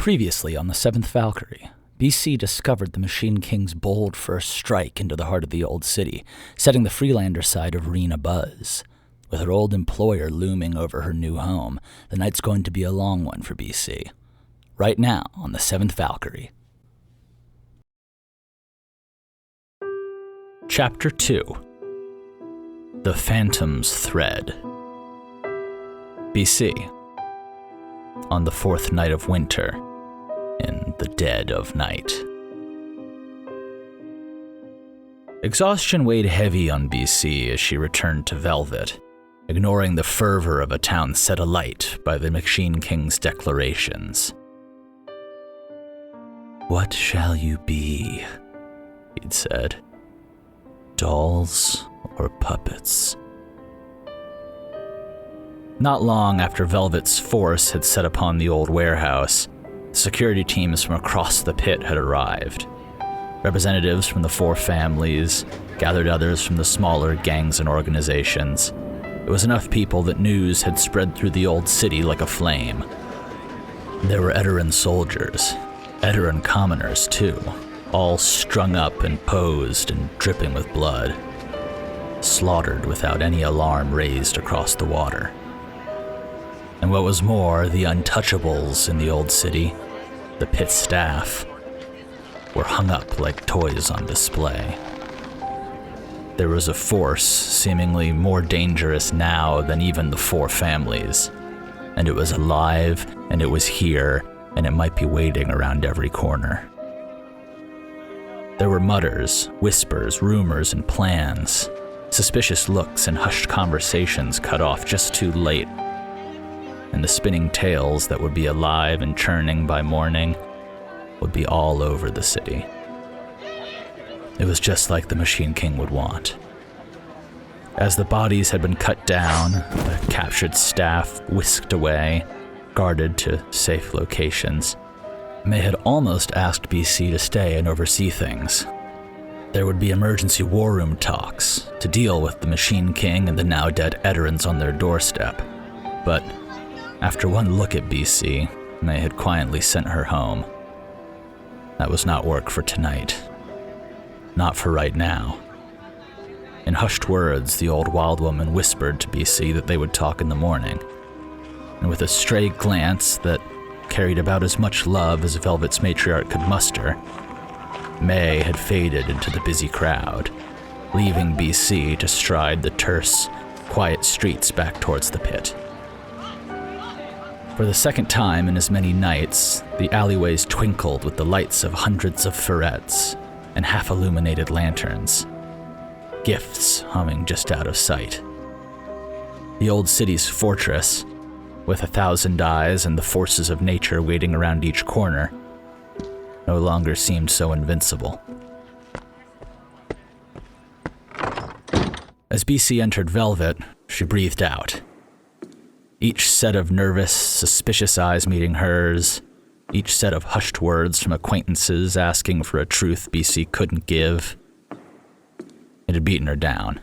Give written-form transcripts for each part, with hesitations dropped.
Previously on the Seventh Valkyrie, BC discovered the Machine King's bold first strike into the heart of the old city, setting the Freelander side of Rene abuzz. With her old employer looming over her new home, the night's going to be a long one for BC. Right now on the Seventh Valkyrie. Chapter 2. The Phantom's Thread. BC. On the fourth night of winter, in the dead of night. Exhaustion weighed heavy on BC as she returned to Velvet, ignoring the fervor of a town set alight by the Machine King's declarations. "What shall you be?" he'd said. "Dolls or puppets?" Not long after Velvet's force had set upon the old warehouse, security teams from across the pit had arrived. Representatives from the four families gathered others from the smaller gangs and organizations. It was enough people that news had spread through the old city like a flame. There were Edoran soldiers, Edoran commoners too, all strung up and posed and dripping with blood, slaughtered without any alarm raised across the water. And what was more, the untouchables in the old city, the pit staff, were hung up like toys on display. There was a force seemingly more dangerous now than even the four families, and it was alive, and it was here, and it might be waiting around every corner. There were mutters, whispers, rumors, and plans, suspicious looks and hushed conversations cut off just too late, and the spinning tales that would be alive and churning by morning would be all over the city. It was just like the Machine King would want. As the bodies had been cut down, the captured staff whisked away, guarded to safe locations, May had almost asked BC to stay and oversee things. There would be emergency war room talks to deal with the Machine King and the now dead Edorans on their doorstep, but after one look at BC, May had quietly sent her home. That was not work for tonight. Not for right now. In hushed words, the old wild woman whispered to BC that they would talk in the morning. And with a stray glance that carried about as much love as Velvet's matriarch could muster, May had faded into the busy crowd, leaving BC to stride the terse, quiet streets back towards the pit. For the second time in as many nights, the alleyways twinkled with the lights of hundreds of ferrets and half-illuminated lanterns, gifts humming just out of sight. The old city's fortress, with 1,000 eyes and the forces of nature waiting around each corner, no longer seemed so invincible. As BC entered Velvet, she breathed out. Each set of nervous, suspicious eyes meeting hers, each set of hushed words from acquaintances asking for a truth BC couldn't give. It had beaten her down.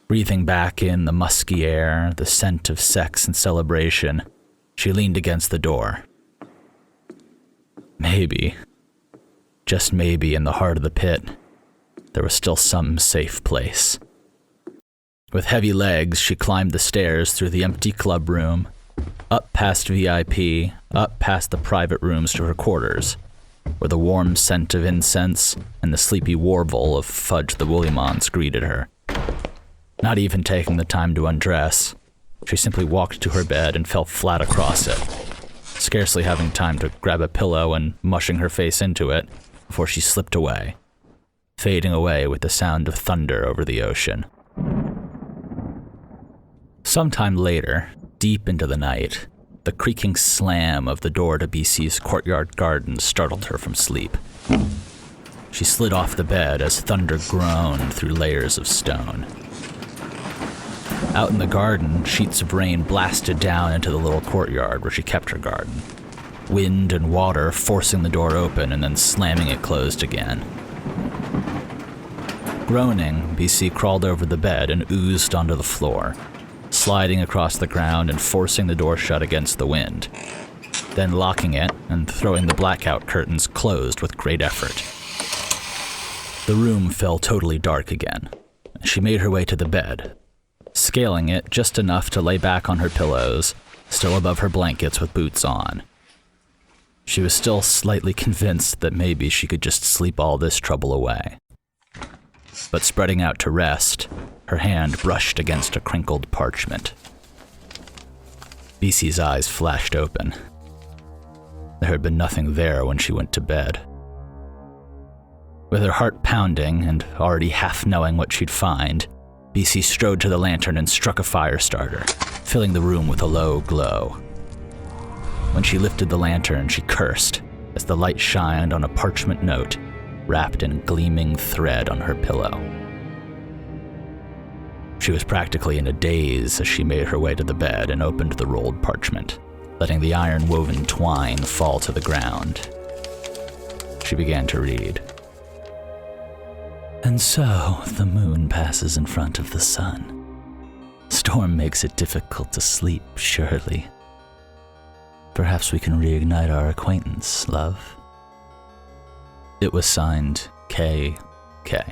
Breathing back in the musky air, the scent of sex and celebration, she leaned against the door. Maybe, just maybe in the heart of the pit, there was still some safe place. With heavy legs, she climbed the stairs through the empty club room, up past VIP, up past the private rooms to her quarters, where the warm scent of incense and the sleepy warble of Fudge the Woolymons greeted her. Not even taking the time to undress, she simply walked to her bed and fell flat across it, scarcely having time to grab a pillow and mushing her face into it before she slipped away, fading away with the sound of thunder over the ocean. Sometime later, deep into the night, the creaking slam of the door to BC's courtyard garden startled her from sleep. She slid off the bed as thunder groaned through layers of stone. Out in the garden, sheets of rain blasted down into the little courtyard where she kept her garden, wind and water forcing the door open and then slamming it closed again. Groaning, BC crawled over the bed and oozed onto the floor, sliding across the ground and forcing the door shut against the wind. then locking it and throwing the blackout curtains closed with great effort. The room fell totally dark again. She made her way to the bed, scaling it just enough to lay back on her pillows, still above her blankets with boots on. She was still slightly convinced that maybe she could just sleep all this trouble away. But spreading out to rest, her hand brushed against a crinkled parchment. BC's eyes flashed open. There had been nothing there when she went to bed. With her heart pounding and already half knowing what she'd find, BC strode to the lantern and struck a fire starter, filling the room with a low glow. When she lifted the lantern, she cursed as the light shined on a parchment note wrapped in gleaming thread on her pillow. She was practically in a daze as she made her way to the bed and opened the rolled parchment, letting the iron-woven twine fall to the ground. She began to read. And so, the moon passes in front of the sun. Storm makes it difficult to sleep, surely. Perhaps we can reignite our acquaintance, love. It was signed K.K.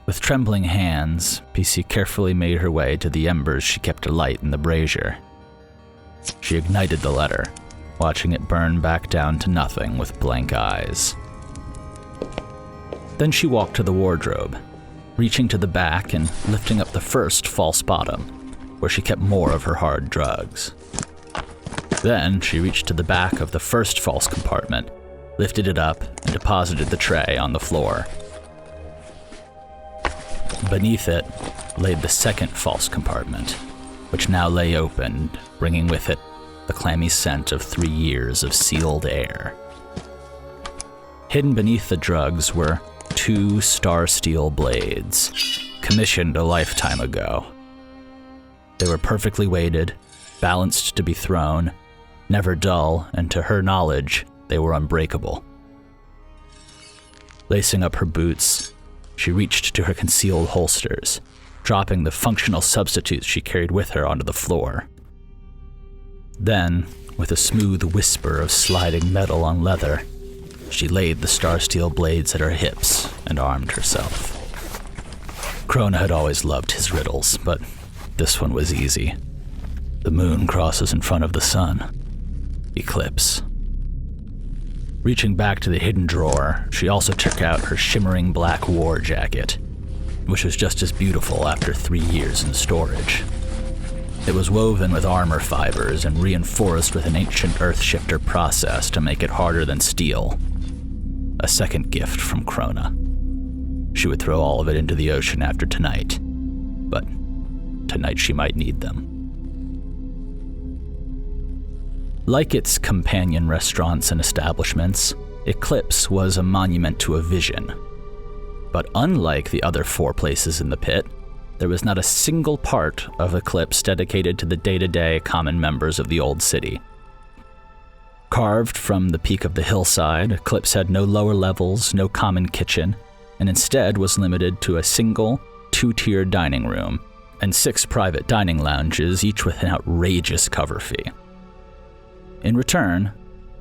With trembling hands, PC carefully made her way to the embers she kept alight in the brazier. She ignited the letter, watching it burn back down to nothing with blank eyes. Then she walked to the wardrobe, reaching to the back and lifting up the first false bottom, where she kept more of her hard drugs. Then she reached to the back of the first false compartment, lifted it up, and deposited the tray on the floor. Beneath it laid the second false compartment, which now lay open, bringing with it the clammy scent of 3 years of sealed air. Hidden beneath the drugs were 2 star steel blades, commissioned a lifetime ago. They were perfectly weighted, balanced to be thrown, never dull, and to her knowledge, they were unbreakable. Lacing up her boots, she reached to her concealed holsters, dropping the functional substitutes she carried with her onto the floor. Then, with a smooth whisper of sliding metal on leather, she laid the star steel blades at her hips and armed herself. Krona had always loved his riddles, but this one was easy. The moon crosses in front of the sun. Eclipse. Reaching back to the hidden drawer, she also took out her shimmering black war jacket, which was just as beautiful after 3 years in storage. It was woven with armor fibers and reinforced with an ancient earth-shifter process to make it harder than steel. A second gift from Krona. She would throw all of it into the ocean after tonight, but tonight she might need them. Like its companion restaurants and establishments, Eclipse was a monument to a vision. But unlike the other 4 places in the pit, there was not a single part of Eclipse dedicated to the day-to-day common members of the old city. Carved from the peak of the hillside, Eclipse had no lower levels, no common kitchen, and instead was limited to a single, 2-tiered dining room and 6 private dining lounges, each with an outrageous cover fee. In return,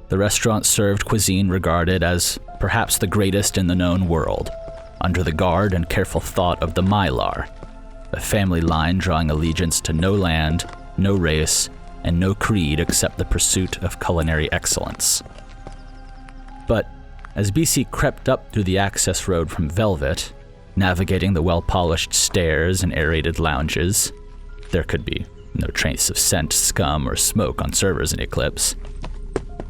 the restaurant served cuisine regarded as perhaps the greatest in the known world, under the guard and careful thought of the Mylar, a family line drawing allegiance to no land, no race, and no creed except the pursuit of culinary excellence. But as BC crept up through the access road from Velvet, navigating the well-polished stairs and aerated lounges, there could be no trace of scent, scum, or smoke on servers in Eclipse.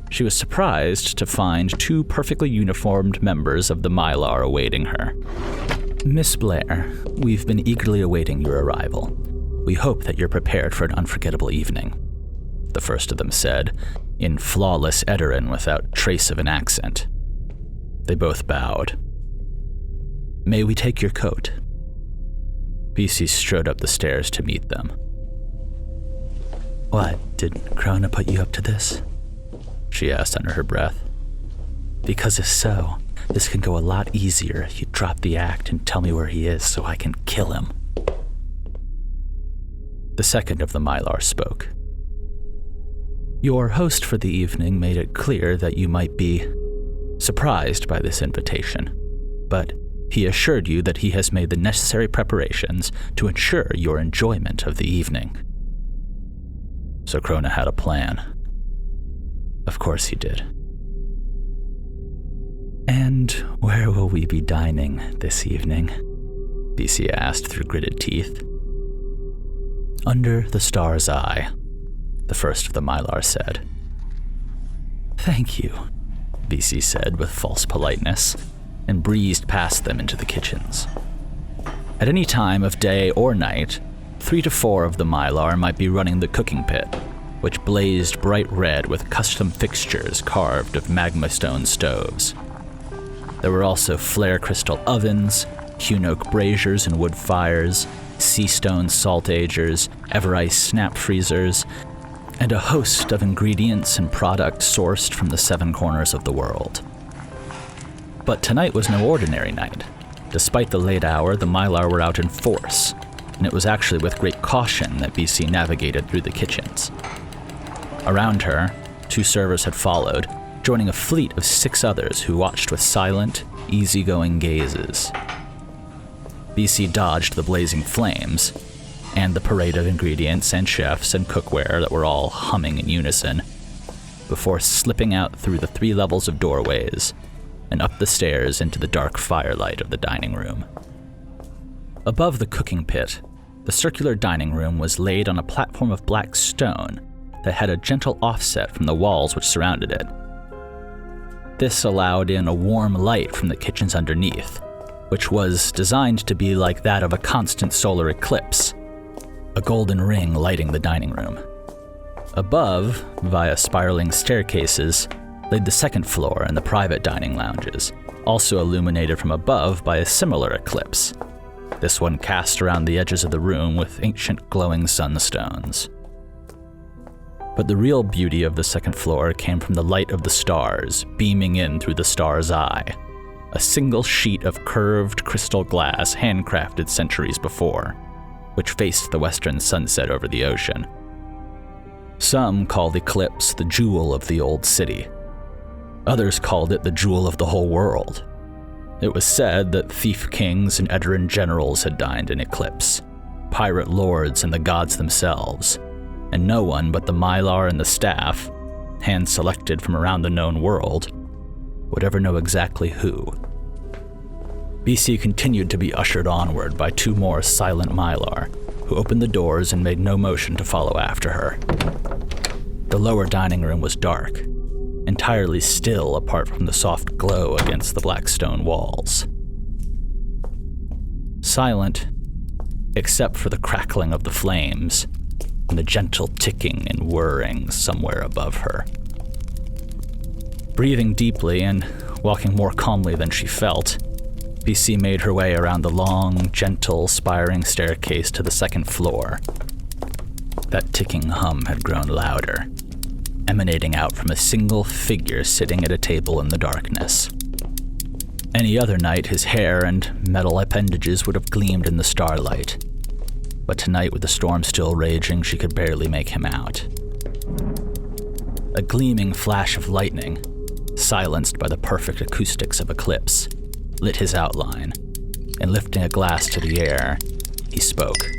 She was surprised to find 2 perfectly uniformed members of the Mylar awaiting her. Miss Blair, we've been eagerly awaiting your arrival. We hope that you're prepared for an unforgettable evening, the first of them said, in flawless Edarin without trace of an accent. They both bowed. May we take your coat? BC strode up the stairs to meet them. What, did Krona put you up to this? She asked under her breath. Because if so, this can go a lot easier if you drop the act and tell me where he is so I can kill him. The second of the Mylar spoke. Your host for the evening made it clear that you might be surprised by this invitation, but he assured you that he has made the necessary preparations to ensure your enjoyment of the evening. So Krona had a plan. Of course he did. And where will we be dining this evening? BC asked through gritted teeth. Under the star's eye, the first of the Mylar said. Thank you, BC said with false politeness, and breezed past them into the kitchens. At any time of day or night, 3 to 4 of the Mylar might be running the cooking pit, which blazed bright red with custom fixtures carved of magma stone stoves. There were also flare crystal ovens, hewn oak braziers and wood fires, sea stone salt agers, Everice snap freezers, and a host of ingredients and products sourced from the 7 corners of the world. But tonight was no ordinary night. Despite the late hour, the Mylar were out in force, and it was actually with great caution that BC navigated through the kitchens. Around her, 2 servers had followed, joining a fleet of 6 others who watched with silent, easygoing gazes. BC dodged the blazing flames, and the parade of ingredients and chefs and cookware that were all humming in unison, before slipping out through the 3 levels of doorways and up the stairs into the dark firelight of the dining room. Above the cooking pit, the circular dining room was laid on a platform of black stone that had a gentle offset from the walls which surrounded it. This allowed in a warm light from the kitchens underneath, which was designed to be like that of a constant solar eclipse, a golden ring lighting the dining room. Above, via spiraling staircases, laid the second floor and the private dining lounges, also illuminated from above by a similar eclipse, this one cast around the edges of the room with ancient glowing sunstones. But the real beauty of the second floor came from the light of the stars beaming in through the star's eye, a single sheet of curved crystal glass handcrafted centuries before, which faced the western sunset over the ocean. Some call the eclipse the jewel of the old city. Others called it the jewel of the whole world. It was said that thief kings and Edoran generals had dined in eclipse, pirate lords and the gods themselves, and no one but the Mylar and the staff, hand-selected from around the known world, would ever know exactly who. BC continued to be ushered onward by 2 more silent Mylar, who opened the doors and made no motion to follow after her. The lower dining room was dark, entirely still apart from the soft glow against the black stone walls. Silent, except for the crackling of the flames and the gentle ticking and whirring somewhere above her. Breathing deeply and walking more calmly than she felt, BC made her way around the long, gentle, spiring staircase to the second floor. That ticking hum had grown louder, emanating out from a single figure sitting at a table in the darkness. Any other night, his hair and metal appendages would have gleamed in the starlight, but tonight, with the storm still raging, she could barely make him out. A gleaming flash of lightning, silenced by the perfect acoustics of eclipse, lit his outline, and lifting a glass to the air, he spoke.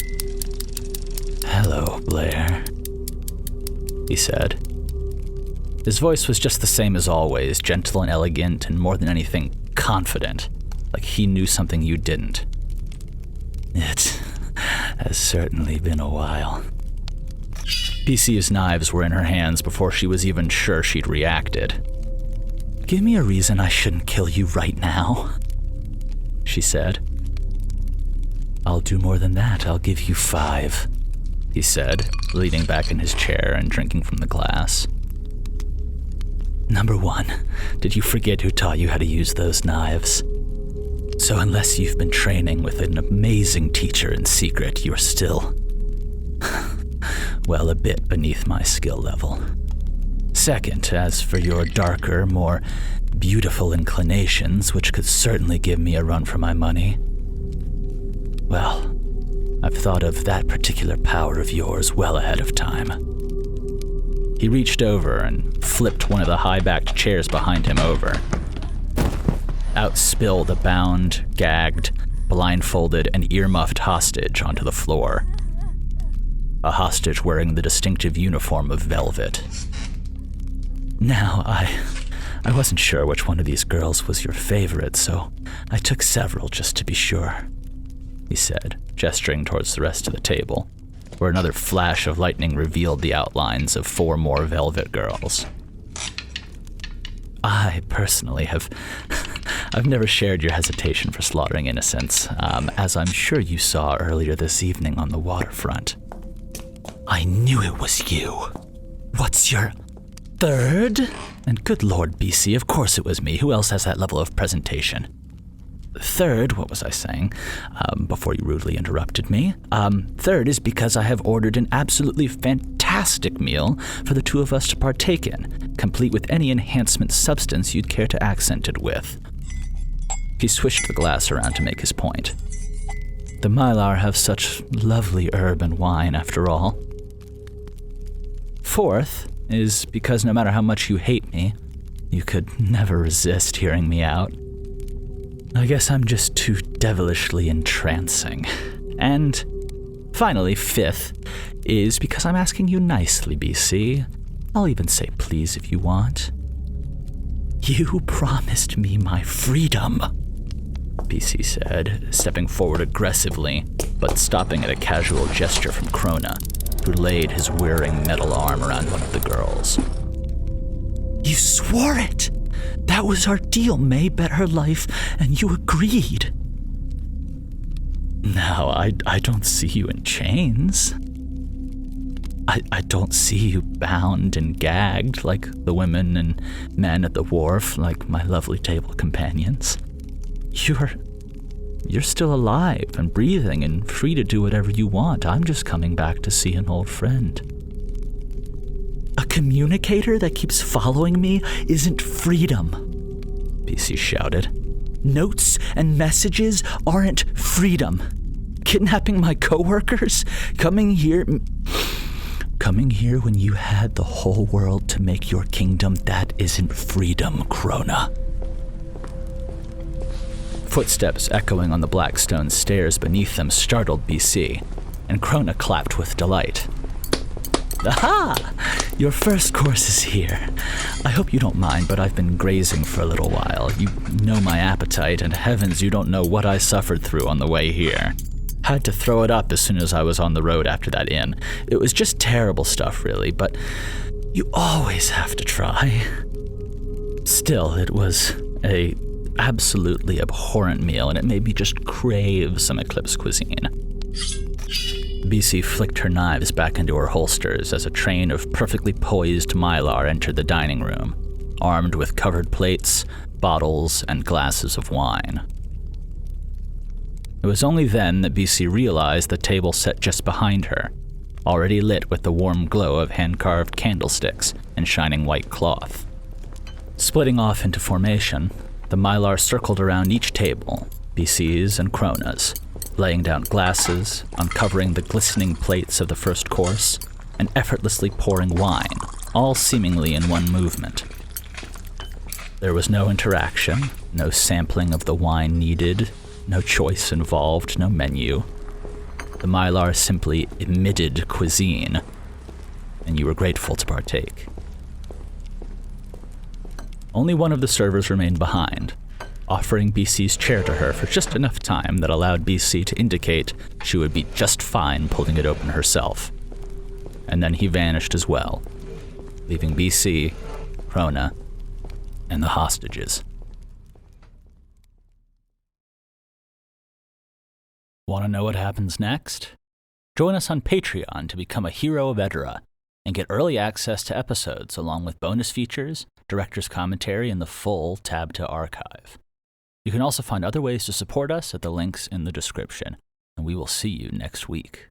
"Hello, Blair," he said. His voice was just the same as always, gentle and elegant, and more than anything, confident, like he knew something you didn't. "It has certainly been a while." BC's knives were in her hands before she was even sure she'd reacted. "Give me a reason I shouldn't kill you right now," she said. "I'll do more than that. I'll give you 5, he said, leaning back in his chair and drinking from the glass. "Number 1, did you forget who taught you how to use those knives? So unless you've been training with an amazing teacher in secret, you're still, well, a bit beneath my skill level. Second, as for your darker, more beautiful inclinations, which could certainly give me a run for my money, well, I've thought of that particular power of yours well ahead of time. He reached over and flipped one of the high-backed chairs behind him over. Out spilled a bound, gagged, blindfolded, and ear-muffed hostage onto the floor. A hostage wearing the distinctive uniform of velvet. Now, I wasn't sure which one of these girls was your favorite, so I took several just to be sure, he said, gesturing towards the rest of the table, where another flash of lightning revealed the outlines of 4 more velvet girls. I personally I've never shared your hesitation for slaughtering innocents, as I'm sure you saw earlier this evening on the waterfront. I knew it was you. What's your third? And good Lord, BC, of course it was me. Who else has that level of presentation? Third, what was I saying, before you rudely interrupted me? Third is because I have ordered an absolutely fantastic meal for the 2 of us to partake in, complete with any enhancement substance you'd care to accent it with. He swished the glass around to make his point. The Mylar have such lovely herb and wine, after all. Fourth is because no matter how much you hate me, you could never resist hearing me out. I guess I'm just too devilishly entrancing. And finally, fifth is because I'm asking you nicely, BC. I'll even say please if you want. You promised me my freedom, BC said, stepping forward aggressively, but stopping at a casual gesture from Krona, who laid his whirring metal arm around one of the girls. You swore it! That was our deal. May bet her life, and you agreed. Now, I don't see you in chains. I don't see you bound and gagged like the women and men at the wharf, like my lovely table companions. You're still alive and breathing and free to do whatever you want. I'm just coming back to see an old friend. A communicator that keeps following me isn't freedom, BC shouted. Notes and messages aren't freedom. Kidnapping my coworkers? Coming here when you had the whole world to make your kingdom, that isn't freedom, Krona. Footsteps echoing on the black stone stairs beneath them startled BC, and Krona clapped with delight. Aha! Your first course is here. I hope you don't mind, but I've been grazing for a little while. You know my appetite, and heavens, you don't know what I suffered through on the way here. Had to throw it up as soon as I was on the road after that inn. It was just terrible stuff, really, but you always have to try. Still, it was a absolutely abhorrent meal, and it made me just crave some Eclipse cuisine. BC flicked her knives back into her holsters as a train of perfectly poised Mylar entered the dining room, armed with covered plates, bottles, and glasses of wine. It was only then that BC realized the table set just behind her, already lit with the warm glow of hand-carved candlesticks and shining white cloth. Splitting off into formation, the Mylar circled around each table, BC's and Krona's, laying down glasses, uncovering the glistening plates of the first course, and effortlessly pouring wine, all seemingly in one movement. There was no interaction, no sampling of the wine needed, no choice involved, no menu. The Mylar simply emitted cuisine, and you were grateful to partake. Only one of the servers remained behind, offering BC's chair to her for just enough time that allowed BC to indicate she would be just fine pulling it open herself. And then he vanished as well, leaving BC, Krona, and the hostages. Want to know what happens next? Join us on Patreon to become a hero of Edera and get early access to episodes along with bonus features, director's commentary, and the full Tab to archive. You can also find other ways to support us at the links in the description, and we will see you next week.